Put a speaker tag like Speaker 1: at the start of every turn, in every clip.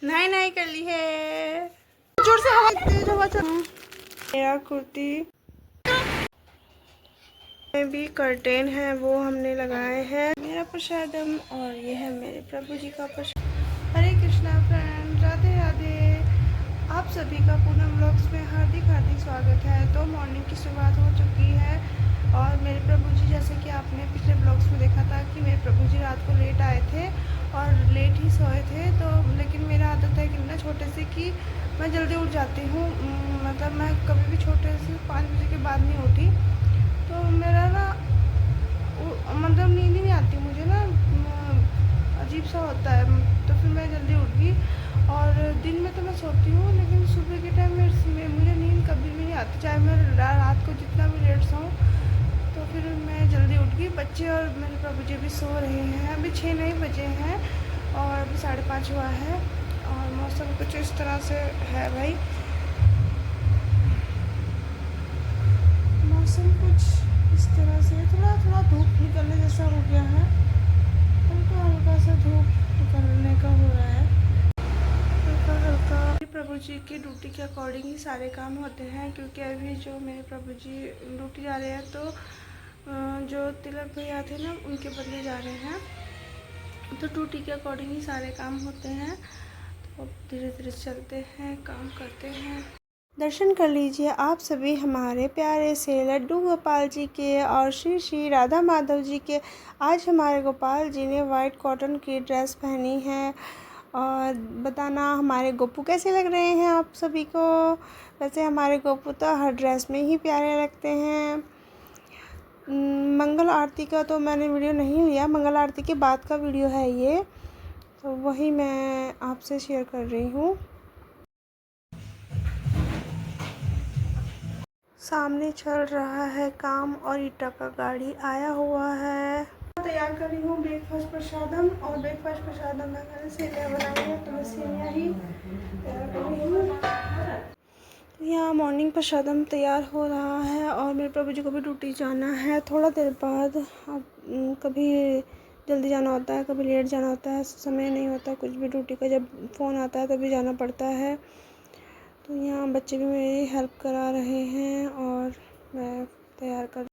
Speaker 1: नहीं नहीं कर ली है। जोर से हवा, तेज हवा चल। मेरा कुर्ती में भी कर्टेन है वो हमने लगाए हैं। मेरा प्रसादम और ये है मेरे प्रभु जी का प्रसाद। हरे कृष्णा फ्रेंड, राधे राधे। आप सभी का पूनम व्लॉग्स में हार्दिक हार्दिक स्वागत है। तो मॉर्निंग की शुरुआत हो चुकी है और मेरे प्रभु जी, जैसे कि आपने पिछले ब्लॉग्स में देखा था कि मेरे प्रभु जी रात को लेट आए थे और लेट ही सोए थे। तो लेकिन मेरा आदत है कि ना छोटे से कि मैं जल्दी उठ जाती हूँ। मतलब मैं कभी भी छोटे से 5 बजे के बाद नहीं उठी। तो मेरा ना मतलब नींद ही नहीं आती मुझे ना, अजीब सा होता है। तो फिर मैं जल्दी उठ गई और दिन में तो मैं सोती हूँ, लेकिन सुबह के टाइम में मुझे नींद कभी भी नहीं आती, चाहे मैं रात को जितना भी लेट सोऊँ। तो फिर मैं जल्दी उठ गई। बच्चे और मेरे प्रभु जी भी सो रहे हैं। अभी 6 नहीं बजे हैं और अभी 5:30 हुआ है और मौसम कुछ इस तरह से है भाई। मौसम कुछ इस तरह से थोड़ा थोड़ा धूप निकलने जैसा हो गया है। हल्का हल्का सा धूप निकलने का हो रहा है, हल्का हल्का। प्रभु जी की ड्यूटी के अकॉर्डिंग ही सारे काम होते हैं, क्योंकि अभी जो मेरे प्रभु जी ड्यूटी जा रहे हैं तो जो तिलक भैया थे ना उनके बदले जा रहे हैं। तो ड्यूटी के अकॉर्डिंग ही सारे काम होते हैं। तो धीरे धीरे चलते हैं, काम करते हैं। दर्शन कर लीजिए आप सभी हमारे प्यारे से लड्डू गोपाल जी के और श्री श्री राधा माधव जी के। आज हमारे गोपाल जी ने वाइट कॉटन की ड्रेस पहनी है और बताना हमारे गोपू कैसे लग रहे हैं आप सभी को। वैसे हमारे गोपू तो हर ड्रेस में ही प्यारे लगते हैं। मंगल आरती का तो मैंने वीडियो नहीं लिया, मंगल आरती के बाद का वीडियो है ये, तो वही मैं आपसे शेयर कर रही हूँ। सामने चल रहा है काम और ईटा का गाड़ी आया हुआ है। तैयार कर रही हूँ ब्रेकफास्ट प्रसादम, और ब्रेकफास्ट प्रसादम में मैंने सेवियाँ बनाई है तो मैं सेवियाँ ही तैयार कर रही हूँ। यहाँ मॉर्निंग प्रसादम तैयार हो रहा है और मेरे प्रभु जी को भी ड्यूटी जाना है थोड़ा देर बाद। अब कभी जल्दी जाना होता है, कभी लेट जाना होता है, समय नहीं होता कुछ भी ड्यूटी का। जब फ़ोन आता है तभी जाना पड़ता है। तो यहाँ बच्चे भी मेरी हेल्प करा रहे हैं और मैं तैयार कर।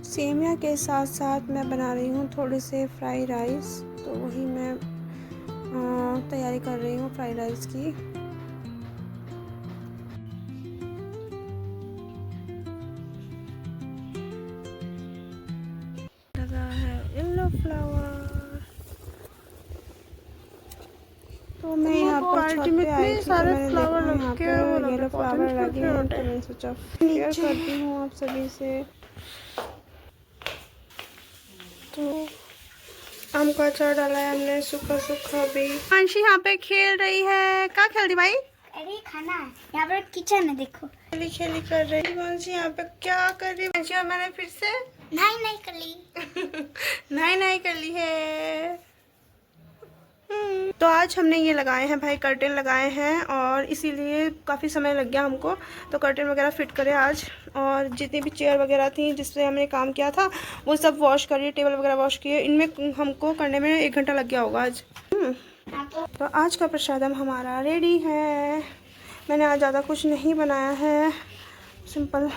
Speaker 1: सेमिया के साथ साथ मैं बना रही हूँ थोड़े से फ्राई राइस, तो वही मैं तैयारी कर रही हूँ फ्राई राइस की। लगा है येलो फ्लावर, तो मैं यहाँ पर छत पे आई थी तो मैंने देखा यहाँ पर येलो फ्लावर लगे हैं, तो मैंने सोचा शेयर करती हूँ आप सभी से। तो आम का अचार डाला है हमने सूखा सूखा भी। अंशी यहाँ पे खेल रही है। क्या खेल रही भाई?
Speaker 2: अरे खाना है, यहाँ पर किचन है देखो।
Speaker 1: खेली खेली कर रही है यहाँ पे। क्या कर रही है और मैंने फिर से
Speaker 2: नहीं कर ली।
Speaker 1: नहीं कर ली है। तो आज हमने ये लगाए हैं भाई, कर्टेन लगाए हैं और इसीलिए काफ़ी समय लग गया हमको। तो कर्टेन वगैरह फिट करे आज, और जितनी भी चेयर वगैरह थी जिससे हमने काम किया था वो सब वॉश करिए, टेबल वगैरह वॉश किए। इनमें हमको करने में 1 घंटा लग गया होगा आज। तो आज का प्रसादम हमारा रेडी है। मैंने आज ज़्यादा कुछ नहीं बनाया है, सिंपल।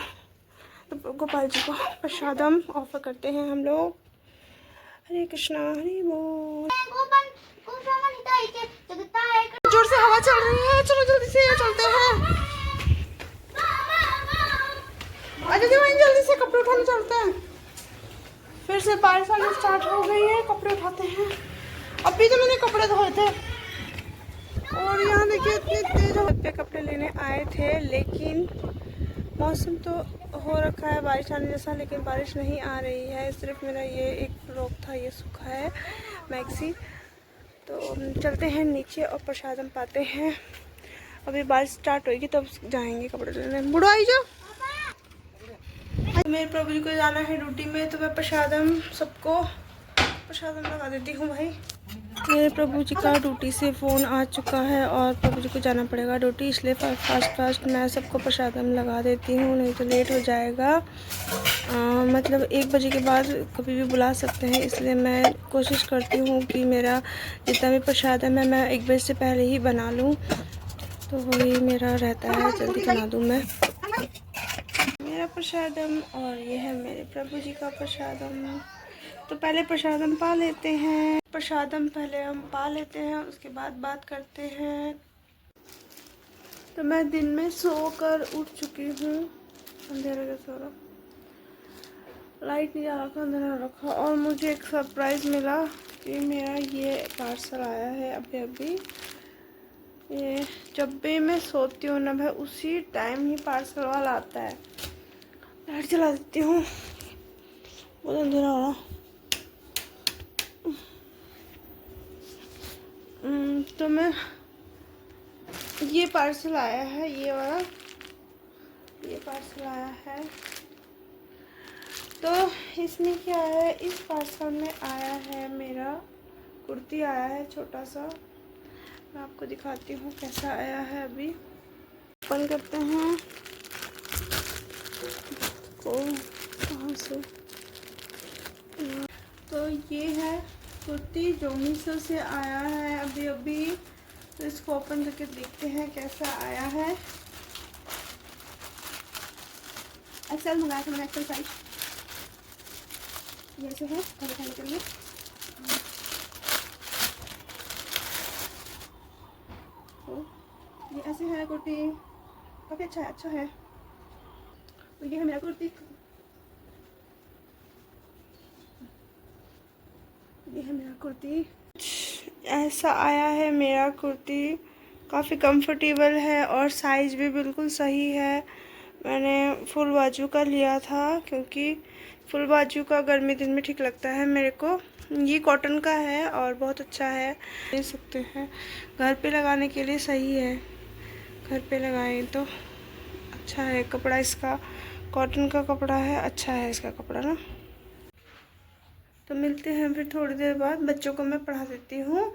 Speaker 1: तो गोपाल जी को प्रसादम ऑफर करते हैं हम लोग। हरे कृष्णा हरे बोल। जोर से हवा चल रही है, चलो जल्दी से चलते हैं। अच्छा वहीं जल्दी से कपड़े उठाने चलते हैं। फिर से बारिश आना स्टार्ट हो गई है, कपड़े उठाते हैं। अभी तो मैंने कपड़े धोए थे और यहाँ देखिए इतने तेज पे कपड़े लेने आए थे, लेकिन मौसम तो हो रखा है बारिश आने जैसा, लेकिन बारिश नहीं आ रही है। सिर्फ मेरा ये एक फ्रॉक था, ये सूखा है मैक्सी। तो चलते हैं नीचे और प्रसादम पाते हैं। अभी बारिश स्टार्ट होगी तब जाएंगे कपड़े लेने। बुढ़ो आई जो मेरे प्रभु जी को जाना है ड्यूटी में, तो मैं प्रसादम सबको प्रसाद लगा देती हूँ भाई। मेरे प्रभु जी का ड्यूटी से फ़ोन आ चुका है और प्रभु जी को जाना पड़ेगा ड्यूटी, इसलिए फास्ट मैं सबको प्रसादम लगा देती हूँ, नहीं तो लेट हो जाएगा। मतलब 1 बजे के बाद कभी भी बुला सकते हैं, इसलिए मैं कोशिश करती हूँ कि मेरा जितना भी प्रसादम है मैं 1 बजे से पहले ही बना लूँ, तो वही मेरा रहता है, जल्दी बना दूँ मैं। मेरा प्रसादम और ये है मेरे प्रभु जी का प्रसादम। तो पहले प्रसादम पा लेते हैं, उसके बाद बात करते हैं। तो मैं दिन में सोकर उठ चुकी हूँ, अंधेरा का सो रहा, लाइट नहीं जा रखा, अंधेरा रखा, और मुझे एक सरप्राइज़ मिला कि मेरा ये पार्सल आया है अभी। ये जब भी मैं सोती हूँ ना भाई, उसी टाइम ही पार्सल वाला आता है। लाइट जला देती हूँ, बहुत अंधेरा हो रहा। तो मैं ये पार्सल आया है, ये वाला ये पार्सल आया है। तो इसमें क्या है, इस पार्सल में आया है मेरा कुर्ती आया है छोटा सा, मैं आपको दिखाती हूँ कैसा आया है। अभी ओपन करते हैं को कहाँ से। तो ये है कुर्ती जो मीशो से आया है अभी। तो इसको ओपन करके देखते हैं कैसा आया है। एक्सेल मंगाया था मैंने, एक्सेल साइज ये ऐसे है दिखाने के लिए। तो ये ऐसे है कुर्ती, काफ़ी अच्छा है। तो ये है मेरा कुर्ती, ऐसा आया है मेरा कुर्ती। काफ़ी कंफर्टेबल है और साइज़ भी बिल्कुल सही है। मैंने फुल बाजू का लिया था क्योंकि फुल बाजू का गर्मी दिन में ठीक लगता है मेरे को। ये कॉटन का है और बहुत अच्छा है, ले सकते हैं, घर पे लगाने के लिए सही है, घर पे लगाएं तो अच्छा है। कपड़ा इसका कॉटन का कपड़ा है, अच्छा है इसका कपड़ा ना। तो मिलते हैं फिर थोड़ी देर बाद। बच्चों को मैं पढ़ा देती हूँ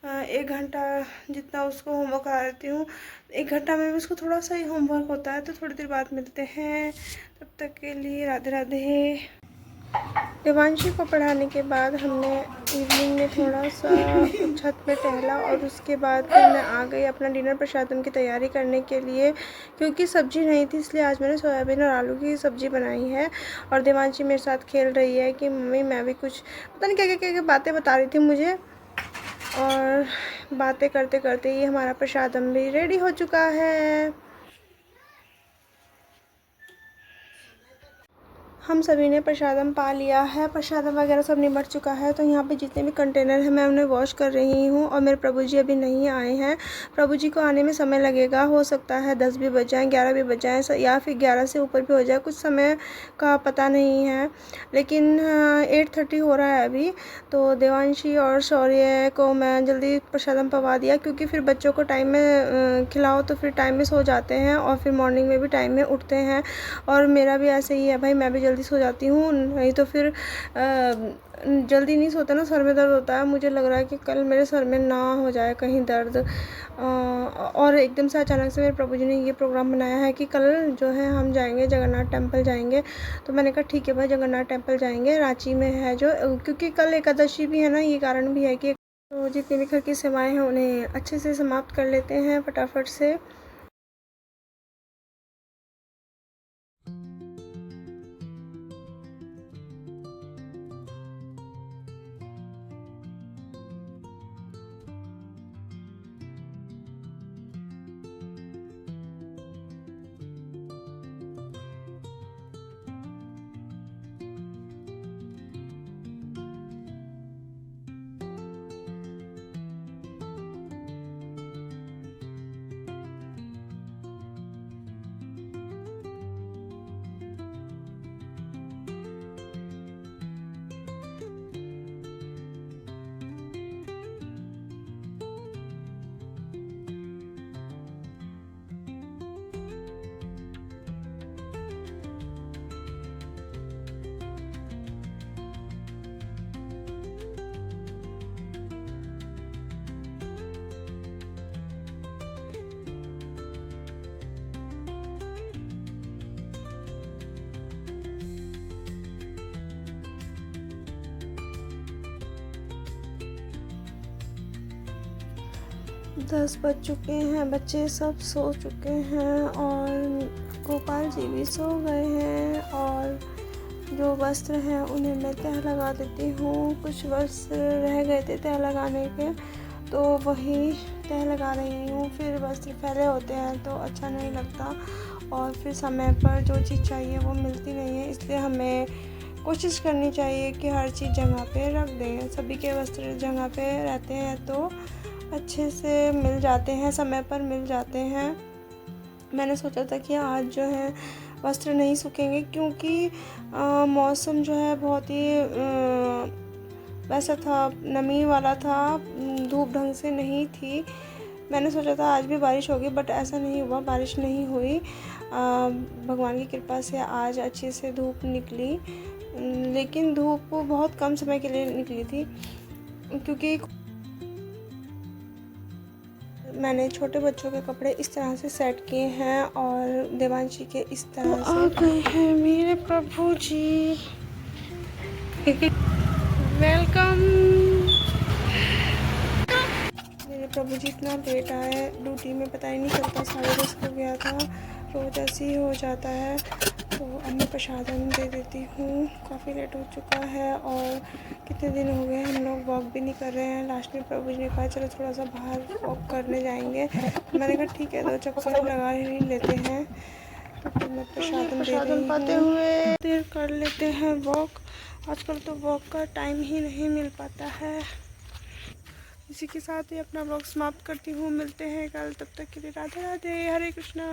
Speaker 1: 1 घंटा जितना उसको होमवर्क करा देती हूँ। 1 घंटा में भी उसको थोड़ा सा ही होमवर्क होता है, तो थोड़ी देर बाद मिलते हैं। तब तक के लिए राधे राधे। देवांशी को पढ़ाने के बाद हमने इवनिंग में थोड़ा सा छत पे टहला और उसके बाद फिर मैं आ गई अपना डिनर प्रसादम की तैयारी करने के लिए। क्योंकि सब्ज़ी नहीं थी, इसलिए आज मैंने सोयाबीन और आलू की सब्ज़ी बनाई है। और देवांशी मेरे साथ खेल रही है कि मम्मी मैं भी कुछ पता नहीं क्या बातें बता रही थी मुझे। और बातें करते करते ये हमारा प्रसादम भी रेडी हो चुका है। हम सभी ने प्रसादम पा लिया है, प्रसादम वगैरह सब निमट चुका है। तो यहाँ पे जितने भी कंटेनर हैं मैं उन्हें वॉश कर रही हूँ। और मेरे प्रभु जी अभी नहीं आए हैं, प्रभु जी को आने में समय लगेगा, हो सकता है 10 भी बज जाएँ, 11 भी बज जाएँ, या फिर 11 से ऊपर भी हो जाए, कुछ समय का पता नहीं है। लेकिन 8:30 हो रहा है अभी। तो देवांशी और शौर्य को मैं जल्दी प्रसादम पवा दिया, क्योंकि फिर बच्चों को टाइम में खिलाओ तो फिर टाइम में सो जाते हैं और फिर मॉर्निंग में भी टाइम में उठते हैं। और मेरा भी ऐसे ही है भाई, मैं भी जल्दी सो जाती हूँ, नहीं तो फिर जल्दी नहीं सोता ना, सर में दर्द होता है। मुझे लग रहा है कि कल मेरे सर में ना हो जाए कहीं दर्द। और एकदम से अचानक से मेरे प्रभु जी ने ये प्रोग्राम बनाया है कि कल जो है हम जाएंगे जगन्नाथ टेम्पल जाएंगे। तो मैंने कहा ठीक है भाई, जगन्नाथ टेम्पल जाएंगे, रांची में है जो, क्योंकि कल एकादशी भी है ना, ये कारण भी है कि तो जितनी भी घर की सेवाएं हैं उन्हें अच्छे से समाप्त कर लेते हैं फटाफट से। 10 बज चुके हैं, बच्चे सब सो चुके हैं और गोपाल जी भी सो गए हैं। और जो वस्त्र हैं उन्हें मैं तह लगा देती हूँ। कुछ वस्त्र रह गए थे तह लगाने के, तो वही तह लगा रही हूँ। फिर वस्त्र फैले होते हैं तो अच्छा नहीं लगता और फिर समय पर जो चीज़ चाहिए वो मिलती नहीं है, इसलिए हमें कोशिश करनी चाहिए कि हर चीज़ जगह पे रख दें। सभी के वस्त्र जगह पे रहते हैं तो अच्छे से मिल जाते हैं, समय पर मिल जाते हैं। मैंने सोचा था कि आज जो है वस्त्र नहीं सूखेंगे क्योंकि मौसम जो है बहुत ही वैसा था, नमी वाला था, धूप ढंग से नहीं थी। मैंने सोचा था आज भी बारिश होगी बट ऐसा नहीं हुआ, बारिश नहीं हुई। भगवान की कृपा से आज अच्छे से धूप निकली, लेकिन धूप बहुत कम समय के लिए निकली थी क्योंकि मैंने छोटे बच्चों के कपड़े इस तरह से सेट किए हैं और देवांशी के इस तरह से। आ गए हैं मेरे प्रभु जी। वेलकम। मेरे प्रभु जी इतना लेट आए, ड्यूटी में पता ही नहीं चलता, 10:30 हो गया था। रोज ऐसे ही हो जाता है। तो अब मैं प्रसादम दे देती हूँ, काफ़ी लेट हो चुका है और कितने दिन हो गए हम लोग वॉक भी नहीं कर रहे हैं। लास्ट में प्रभु जी ने कहा चलो थोड़ा सा बाहर वॉक करने जाएंगे। मैंने कहा ठीक है, 2 चक्कर लगा ही लेते हैं। तो फिर मैं प्रसादम पाते हुए देर कर लेते हैं वॉक। आजकल तो वॉक का टाइम ही नहीं मिल पाता है। इसी के साथ ही अपना व्लॉग समाप्त करती हूँ। मिलते हैं कल, तब तक के लिए राधे राधे, हरे कृष्णा।